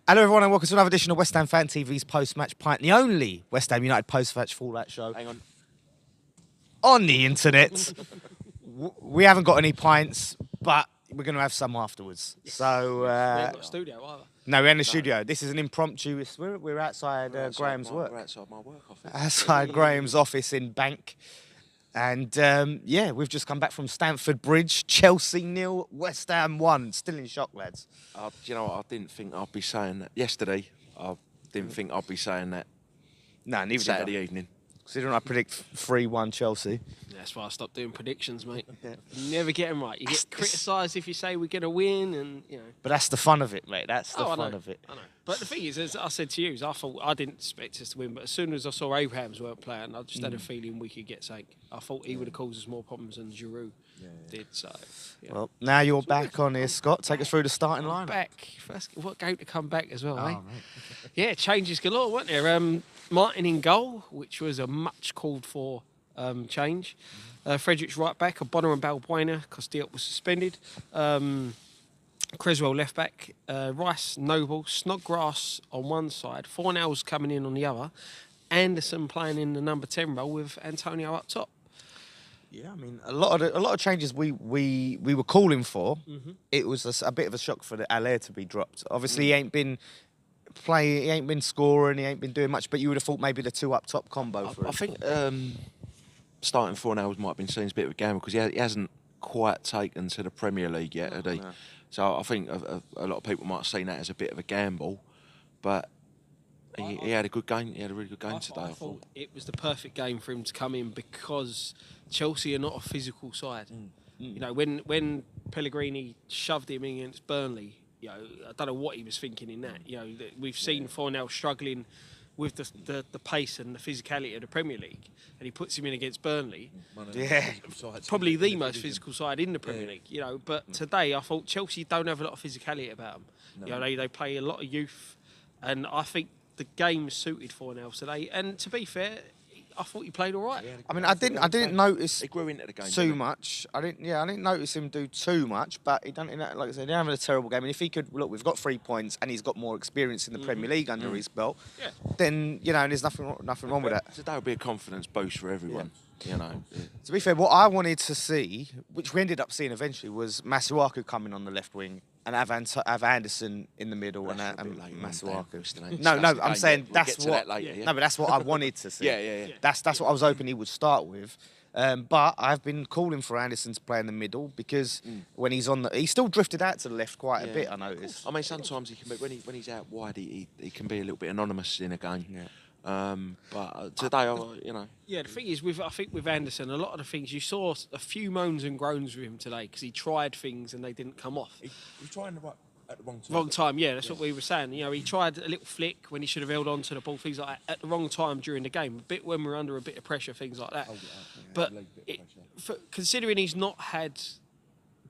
Hello everyone and welcome to another edition of West Ham Fan TV's post-match pint, the only West Ham United post-match fallout show Hang on the internet. We haven't got any pints, but we're going to have some afterwards. So, We haven't got a studio either. no, we're in the studio. This is an impromptu. We're outside Graham's work. We're outside my work office. Outside Graham's office in Bank. And yeah, we've just come back from Stamford Bridge. Chelsea 0, West Ham 1. Still in shock, lads. Do you know what? I didn't think I'd be saying that yesterday. I didn't think I'd be saying that No, neither Saturday did I. evening. Considering I predict 3-1 Chelsea. That's why I stopped doing predictions, mate. You never get them right. You get criticised if you say we're going to win, and you know. But that's the fun of it, mate. That's the I fun know, of it. I know. But the thing is, as I said to you, is I thought I didn't expect us to win, but as soon as I saw Abrahams weren't playing, I just had a feeling we could get something. I thought he would have caused us more problems than Giroud did. So, yeah. Well, now you're back on here, Scott. Take us through the starting line. Back. First, what game to come back as well, eh? Right. Yeah, changes galore, weren't there? Martin in goal, which was a much called for change. Fredericks right back, Bonner and Balbuena, because Diop was suspended. Creswell left back, Rice, Noble, Snodgrass on one side, Fornals coming in on the other, Anderson playing in the number 10 role with Antonio up top. Yeah, I mean, a lot of changes we were calling for. It was a bit of a shock for the Allaire to be dropped. Obviously, he ain't been playing, he ain't been scoring, he ain't been doing much. But you would have thought maybe the two up top combo for I him. think starting 4 hours might have been seen as a bit of a gamble because he hasn't quite taken to the Premier League yet, had he? No. So I think a lot of people might have seen that as a bit of a gamble, but he had a good game. He had a really good game today. I thought it was the perfect game for him to come in because Chelsea are not a physical side. You know, when Pellegrini shoved him against Burnley, you know, I don't know what he was thinking in that. You know, we've seen Fornal struggling with the pace and the physicality of the Premier League, and he puts him in against Burnley. Yeah, Probably the most physical side in the Premier League, you know. But today, I thought Chelsea don't have a lot of physicality about them. No. You know, they play a lot of youth, and I think the game suited Fornal today. And to be fair, I thought he played all right. I mean, I didn't notice He grew into the game too much. I didn't notice him do too much, but he done, like I said, he having a terrible game. And if he could look, we've got 3 points, and he's got more experience in the Premier League under his belt. Yeah. Then you know, there's nothing wrong with that. Today will be a confidence boost for everyone. You know. To be fair, what I wanted to see, which we ended up seeing eventually, was Masuaku coming on the left wing and have Anderson in the middle and Masuaku. No, I'm saying that's what. No, but that's what I wanted to see. Yeah. That's what I was hoping he would start with. But I've been calling for Anderson to play in the middle because when he's on he still drifted out to the left quite a bit. I noticed. I mean, sometimes he can be when he's out wide, he can be a little bit anonymous in a game. Yeah. But today, you know. Yeah, the thing is, I think with Anderson, a lot of the things you saw a few moans and groans with him today because he tried things and they didn't come off. He was trying at the wrong time. Wrong time, yeah, that's what we were saying. You know, he tried a little flick when he should have held on to the ball, things like that, at the wrong time during the game. A bit when we're under a bit of pressure, things like that. But considering he's not had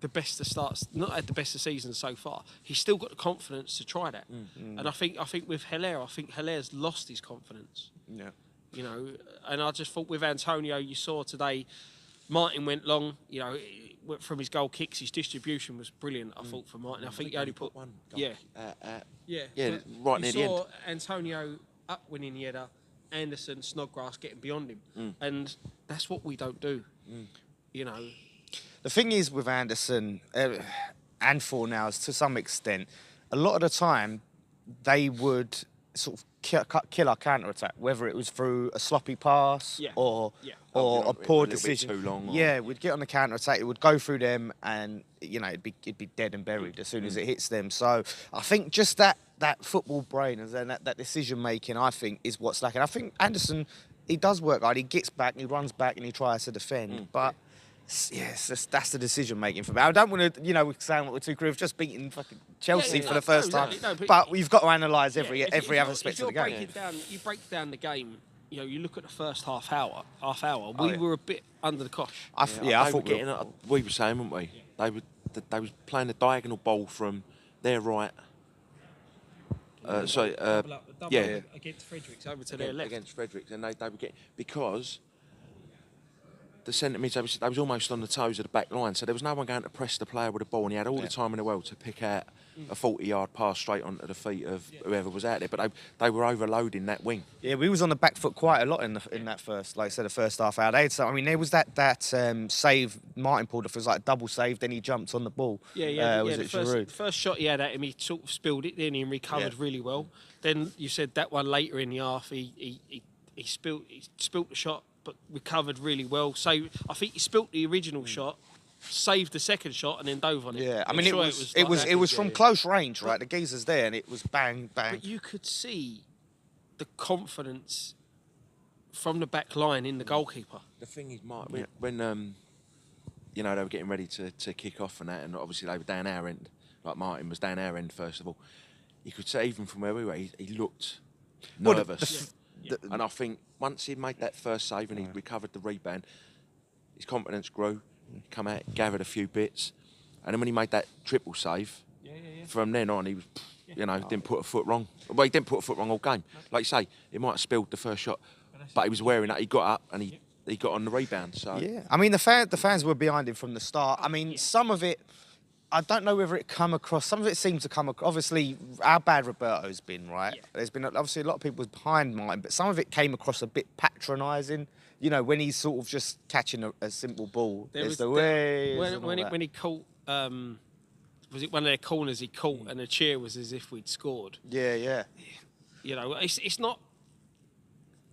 the best of starts, not had the best of seasons so far, he's still got the confidence to try that. And I think with Hilaire, Hilaire's lost his confidence. Yeah. You know, and I just thought with Antonio, you saw today, Martin went long. You know, from his goal kicks, his distribution was brilliant. I thought for Martin. I think he only put one. Yeah, Right near the You end. saw Antonio up winning the header, Anderson, Snodgrass getting beyond him, and that's what we don't do. You know. The thing is with Anderson and Fornals, to some extent, a lot of the time they would sort of kill our counter-attack, whether it was through a sloppy pass or a poor decision. Too long. Yeah, we'd get on the counter-attack, it would go through them and, you know, it'd be dead and buried as soon as it hits them. So I think just that football brain and then that decision-making, I think, is what's lacking. I think Anderson, he does work hard. He gets back, he runs back and he tries to defend. But yes, that's the decision making for me. I don't want to, you know, sound like we're too crude. We've just beaten fucking Chelsea for the first time, but we've got to analyse every aspect of the game. You break down the game. You know, you look at the first half hour. We were a bit under the cosh. I thought we were saying, weren't we? They was playing a diagonal ball from their right. Double against Fredericks over to their left. Against Fredericks, and they were getting because the centre mids, they was almost on the toes of the back line, so there was no one going to press the player with the ball, and he had all the time in the world to pick out a 40-yard pass straight onto the feet of whoever was out there. But they were overloading that wing. Yeah, we was on the back foot quite a lot in that first, like I said, the first half hour. I mean, there was that save Martin pulled off. It was like a double save. Then he jumped on the ball. Was it Giroud? The first shot he had at him, he sort of spilled it, then he recovered really well. Then you said that one later in the half, he spilt the shot, but recovered really well. So I think he spilt the original shot, saved the second shot, and then dove on it. Yeah, I mean, it was from close range, right? The geezer's there, and it was bang, bang. But you could see the confidence from the back line in the goalkeeper. The thing is, Martin, when you know, they were getting ready to kick off and that, and obviously they were down our end, like Martin was down our end first of all. You could see even from where we were, he looked nervous. And I think once he'd made that first save and he recovered the rebound, his confidence grew. He come out, gathered a few bits, and then when he made that triple save, from then on he was, didn't put a foot wrong. Well, he didn't put a foot wrong all game. Like you say, he might have spilled the first shot, but he was wearing that. He got up and he got on the rebound. So yeah, I mean the fans were behind him from the start. I mean some of it, I don't know whether it come across. Some of it seems to come across. Obviously, how bad Roberto's been, right? Yeah. There's been obviously a lot of people behind Martin, but some of it came across a bit patronising. You know, when he's sort of just catching a simple ball. When he caught, was it one of their corners he caught, and the cheer was as if we'd scored. Yeah. You know, it's not.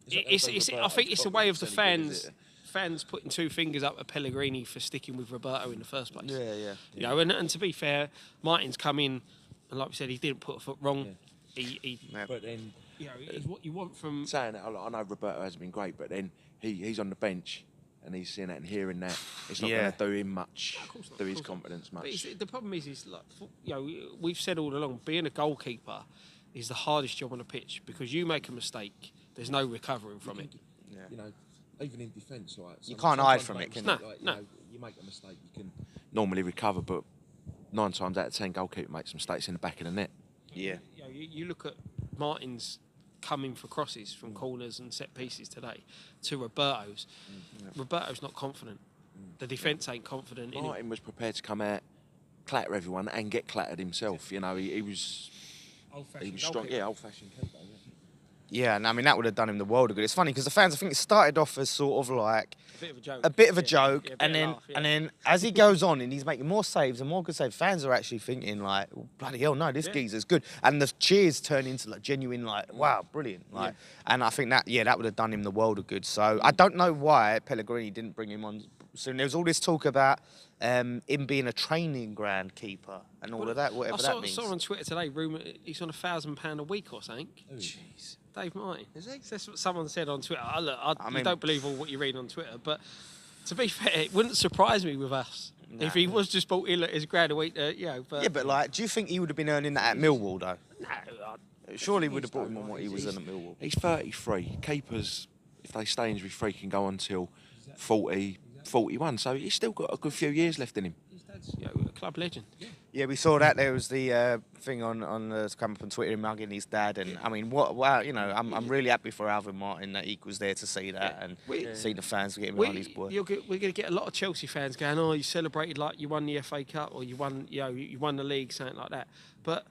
I think it's a way of the fans. Fans putting two fingers up at Pellegrini for sticking with Roberto in the first place. Yeah. You know, and to be fair, Martin's come in, and like we said, he didn't put a foot wrong. Yeah. But then, you know, it's what you want from saying that. I know Roberto hasn't been great, but then he's on the bench and he's seeing that and hearing that. It's not going to do him much, do his confidence much. But the problem is like, you know, we've said all along, being a goalkeeper is the hardest job on the pitch because you make a mistake, there's no recovering from it. Yeah. You know. Even in defence, right? You can't hide from it, can you? No. You make a mistake, you can normally recover, but 9 times out of 10, goalkeeper makes mistakes in the back of the net. Yeah. You look at Martin's coming for crosses from corners and set pieces today to Roberto's. Roberto's not confident. The defence ain't confident. Martin was prepared to come out, clatter everyone, and get clattered himself. You know, he was strong. Yeah, old-fashioned keeper. Yeah, and I mean that would have done him the world of good. It's funny because the fans, I think, it started off as sort of like a bit of a joke, and then as he goes on and he's making more saves and more good saves, fans are actually thinking like, oh, bloody hell, no, this geezer's good, and the cheers turn into like genuine like, wow, brilliant, like, and I think that would have done him the world of good. So I don't know why Pellegrini didn't bring him on soon. There was all this talk about him being a training ground keeper and all of that, whatever that means. I saw on Twitter today, rumour he's on £1,000 a week or something. Jeez. Dave Martin. Is he? That's what someone said on Twitter. I mean, don't believe all what you read on Twitter, but to be fair, it wouldn't surprise me with us if he was just bought in at his grand a week. But yeah, but like, do you think he would have been earning that at Millwall though? No, surely would have brought him on what he was earning at Millwall. He's 33. Keepers, if they stay injury free, can go until 40, 41. So he's still got a good few years left in him. A club legend. Yeah, we saw that. There was the thing on come up on Twitter, him mugging his dad, and I mean, wow, you know, I'm really happy for Alvin Martin that he was there to see that and see the fans getting behind his boy. We're going to get a lot of Chelsea fans going, "Oh, you celebrated like you won the FA Cup or you won the league, something like that." But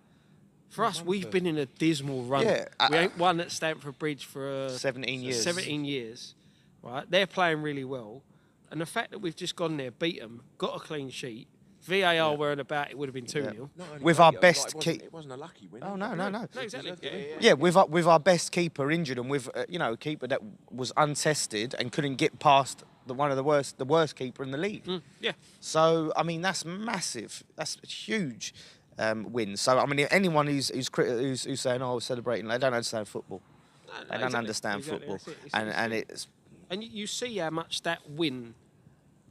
for us, we've been in a dismal run. Yeah, we ain't won at Stamford Bridge for 17 years. 17 years, right? They're playing really well, and the fact that we've just gone there, beat them, got a clean sheet. VAR weren't about, it would have been 2-0. With our best keeper. It wasn't a lucky win. Oh, no. No, exactly. Yeah, with our best keeper injured and with, a keeper that was untested and couldn't get past the worst keeper in the league. Yeah. So, I mean, that's massive. That's a huge win. So, I mean, anyone who's saying, oh, celebrating, they don't understand football. They don't understand football. And it's... And you see how much that win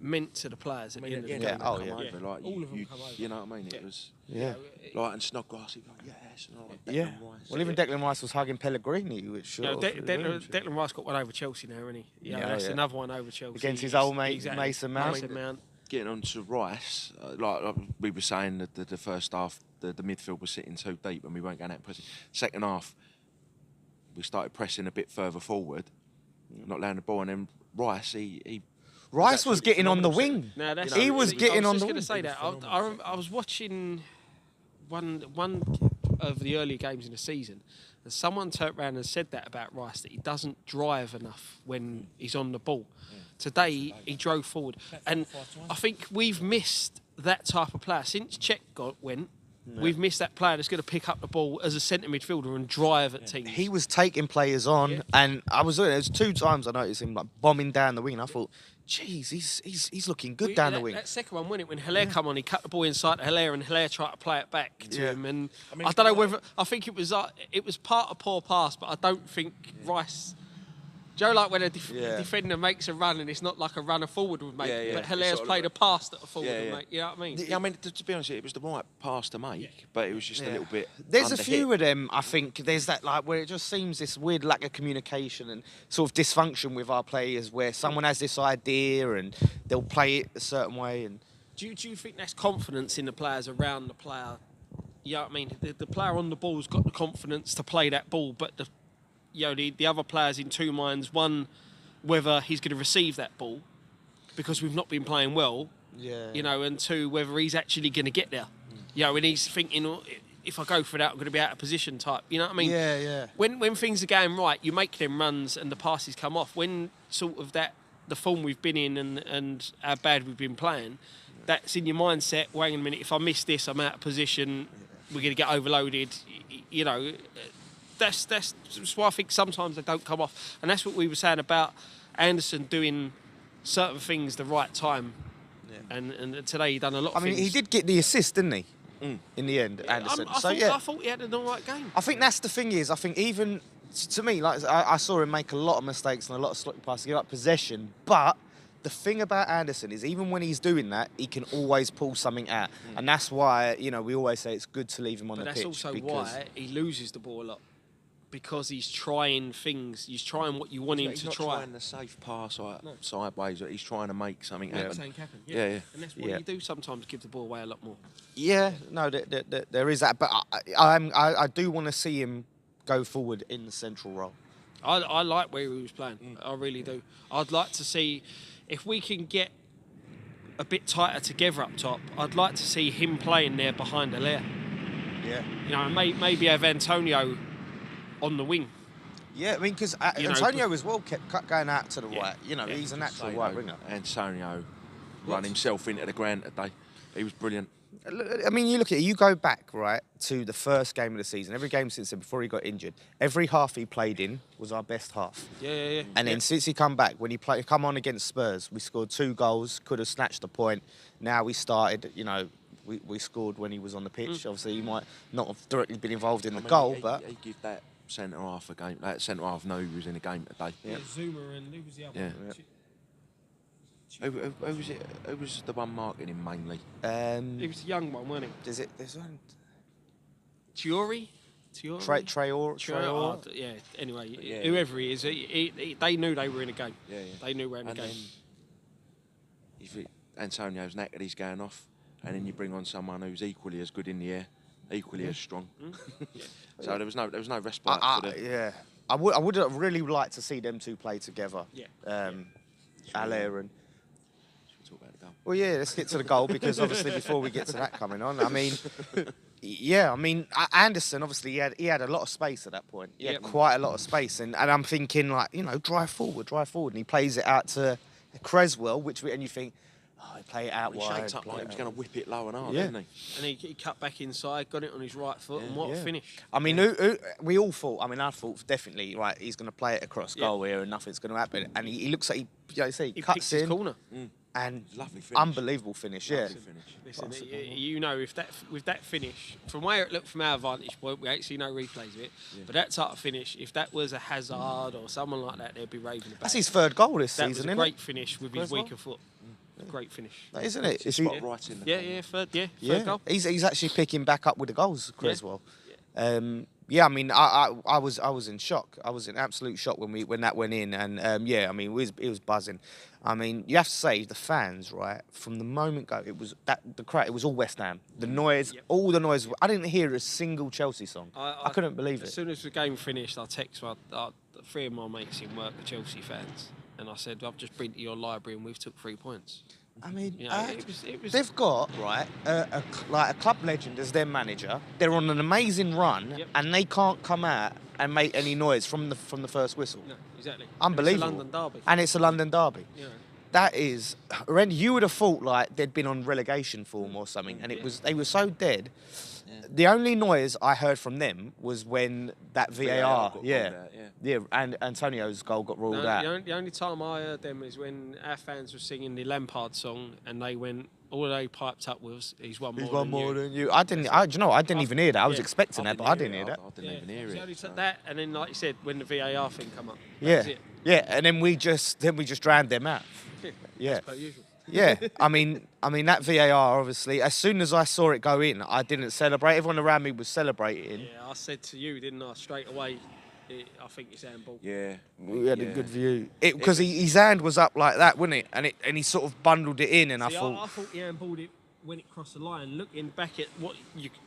meant to the players at the end of the game. All of them come over. You know what I mean? It was like, and Snodgrass, he'd go, yes. And like Declan Rice. Well, even Declan Rice was hugging Pellegrini, which Declan Rice got one over Chelsea now, isn't he? That's another one over Chelsea. Against his old mate, Mason Mount. Getting on to Rice, like we were saying that the first half, the midfield was sitting too deep and we weren't going out pressing. Second half, we started pressing a bit further forward, not allowing the ball, and then Rice, Rice was getting on the wing. No, he was getting on the wing. I was going to say that. I was watching one of the earlier games in the season, and someone turned around and said that about Rice, that he doesn't drive enough when he's on the ball. Today he drove forward, and I think we've missed that type of player since Cech went. We've missed that player that's going to pick up the ball as a centre midfielder and drive at teams. He was taking players on, and there's 2 times I noticed him like bombing down the wing. And I thought, geez, he's looking good down the wing. That second one, wasn't it? When Hilaire come on, he cut the ball inside to Hilaire, and Hilaire tried to play it back to him. And I don't know whether I think it was part of poor pass, but I don't think Rice. Joe, like when a defender makes a run and it's not like a runner forward would make, but Hilaire's played a pass that a forward would make. You know what I mean? I mean, to be honest, it was the right pass to make, but it was just a little bit. There's a few of them, I think. There's that like where it just seems this weird lack of communication and sort of dysfunction with our players, where someone has this idea and they'll play it a certain way. And do you think that's confidence in the players around the player? You know what I mean? The player on the ball's got the confidence to play that ball, but the other players in 2 minds. One, whether he's going to receive that ball because we've not been playing well. And 2, whether he's actually going to get there. And he's thinking, if I go for that, I'm going to be out of position type. You know what I mean? Yeah. When things are going right, you make them runs and the passes come off. When sort of the form we've been in and how bad we've been playing, that's in your mindset. Wait a minute, if I miss this, I'm out of position. We're going to get overloaded. That's why I think sometimes they don't come off. And that's what we were saying about Anderson doing certain things the right time. Yeah. And today he done a lot of things. I mean, he did get the assist, didn't he? In the end, Anderson. I thought he had an all right game. I think that's the thing is, I think even, to me, like I saw him make a lot of mistakes and a lot of sloppy passes, give up possession. But the thing about Anderson is even when he's doing that, he can always pull something out. And that's why, we always say it's good to leave him on the pitch. But that's also why he loses the ball a lot. Because he's trying things, he's trying what you want him to try. He's not trying the safe pass sideways, he's trying to make something happen. Yeah. And that's what you do sometimes, give the ball away a lot more. Yeah, no, there is that. But I do want to see him go forward in the central role. I like where he was playing. I really do. I'd like to see, if we can get a bit tighter together up top, I'd like to see him playing there behind Hilaire. Yeah. Maybe have Antonio on the wing. Yeah, I mean, because Antonio as well kept going out to the right. He's a natural right winger. Antonio run himself into the ground today. He was brilliant. I mean, you look at it, you go back, right, to the first game of the season. Every game since then, before he got injured, every half he played in was our best half. Yeah. And then since he come back, when he come on against Spurs, we scored 2 goals, could have snatched a point. Now we started, we scored when he was on the pitch. Obviously, he might not have directly been involved in the goal, but... He give that centre half a game. That centre half know who was in a game today. Yeah. Zuma and who was the other one? Who was it? Who was the one marking him mainly? He was a young one, wasn't he? There's one. Traore? Traore. Yeah. Anyway, whoever he is, they knew they were in a game. Yeah. They knew we were in a game. If Antonio's knackered, he's going off, and then you bring on someone who's equally as good in the air, equally as strong. So there was no respite for them. Yeah. I would have really liked to see them 2 play together. Yeah. Hilaire and... Talk about the goal. Well, yeah, let's get to the goal, because obviously before we get to that coming on, I mean, Anderson, obviously he had a lot of space at that point. He had quite a lot of space, and I'm thinking drive forward, and he plays it out to Creswell, and you think, he play it out wide. He shaped up like he was going to whip it low and hard, Yeah. didn't he? And he cut back inside, got it on his right foot, and what a finish. I mean, we all thought, I thought definitely, right, he's going to play it across goal here and nothing's going to happen. And he looks like he cuts picks in. his corner. And lovely finish. Unbelievable finish, Lovely finish. Listen, with that finish, from where it looked from our vantage point, we actually no replays of it. Yeah. But that type of finish, if that was a Hazard or someone like that, they'd be raving about it. That's his 3rd goal this season, isn't it? That was a great finish with his weaker foot. Great finish. Isn't it? Is he right in the third goal. He's actually picking back up with the goals, Creswell. I mean, I was in shock. I was in absolute shock when that went in, and it was buzzing. I mean, you have to say the fans, right, from the moment go, it was the crowd. It was all West Ham. The noise, all the noise. I didn't hear a single Chelsea song. I couldn't believe it. As soon as the game finished, I texted 3 of my mates in work are Chelsea fans, and I said, I've just been to your library and we've took 3 points. I mean, You know, it was. they've got right like a club legend as their manager. They're on an amazing run, Yep. and they can't come out and make any noise from the first whistle. No, exactly. Unbelievable. And it's a London derby. And it's a London derby. You know. That is horrendous. You would have thought like they'd been on relegation form or something, and they were so dead. Yeah. The only noise I heard from them was when that VAR, got yeah, ruled out, and Antonio's goal got ruled No, out. the only time I heard them is when our fans were singing the Lampard song, and they went. All they piped up was, "He's one more." He's one than more you. than you. I didn't. I, do you know, I didn't even hear that. I was Yeah. expecting that, but I didn't hear that. I didn't even hear It was it. only so. that, and then like you said, when the VAR thing come up. That Yeah, was it. yeah, and then we just drowned them out. Yeah. As per usual. Yeah, I mean that VAR obviously. As soon as I saw it go in, I didn't celebrate. Everyone around me was celebrating. Yeah, I said to you, didn't I, straight away? I think it's handball. Yeah. We had a Yeah. good view. Because his hand was up like that, wasn't it? And he sort of bundled it in, and See, I thought, I thought he handballed it when it crossed the line. Looking back at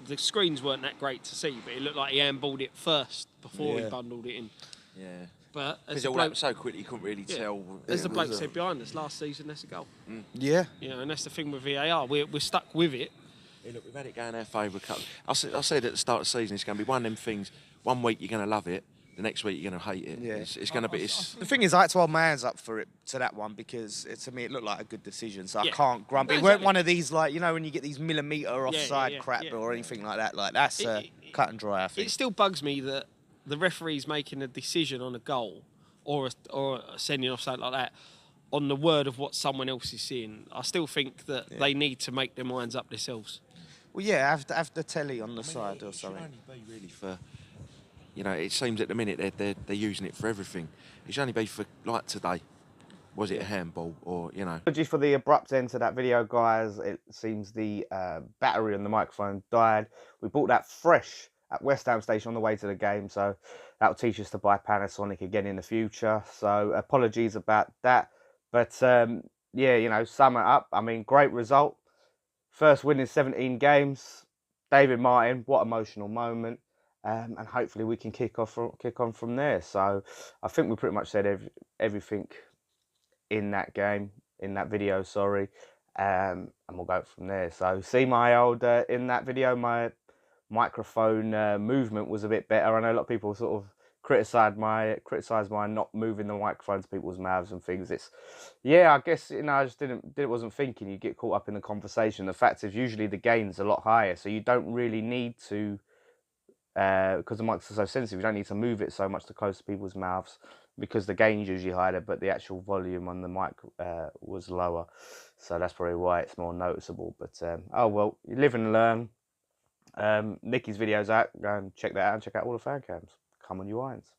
the screens weren't that great to see, but it looked like he handballed it first before Yeah. he bundled it in. Yeah. But as Because the it all bloke, happened so quickly, you couldn't really yeah, tell. as the It bloke was, said behind us last season, that's a goal. yeah, You know, and that's the thing with VAR. We're stuck with it. Yeah, look, we've had it going our favour. I said at the start of the season, it's going to be one of them things. One week you're going to love it, the next week you're going to hate it. Yeah. It's going to be. The thing is, I had to hold my hands up for it to that one because to me it looked like a good decision. So Yeah. I can't grumble. No, It weren't exactly. one of these like when you get these millimetre offside yeah, crap yeah. or anything like that. Like that's cut and dry. I think. It still bugs me that the referee's making a decision on a goal or sending off something like that on the word of what someone else is seeing. I still think that they need to make their minds up themselves. Well, yeah, have the telly on the side or It should something. only be really for. It seems at the minute they're using it for everything. It should only be for like today. Was it a handball or Apologies for the abrupt end to that video, guys. It seems the battery on the microphone died. We bought that fresh at West Ham Station on the way to the game, so that'll teach us to buy Panasonic again in the future. So apologies about that. But yeah, sum it up. I mean, great result. First win in 17 games. David Martin, what emotional moment. And hopefully we can kick on from there. So I think we pretty much said everything in that video, sorry, and we'll go from there. So see my old in that video, my microphone movement was a bit better. I know a lot of people sort of criticised my not moving the microphone to people's mouths and things. I guess I just wasn't thinking. You get caught up in the conversation. The fact is usually the gain's a lot higher, so you don't really need to. Because the mics are so sensitive, you don't need to move it so much to close to people's mouths because the gain's usually higher, but the actual volume on the mic was lower. So that's probably why it's more noticeable. But oh well, you live and learn. Nicky's video's out. Go and check that out and check out all the fan cams. Come on, you irons.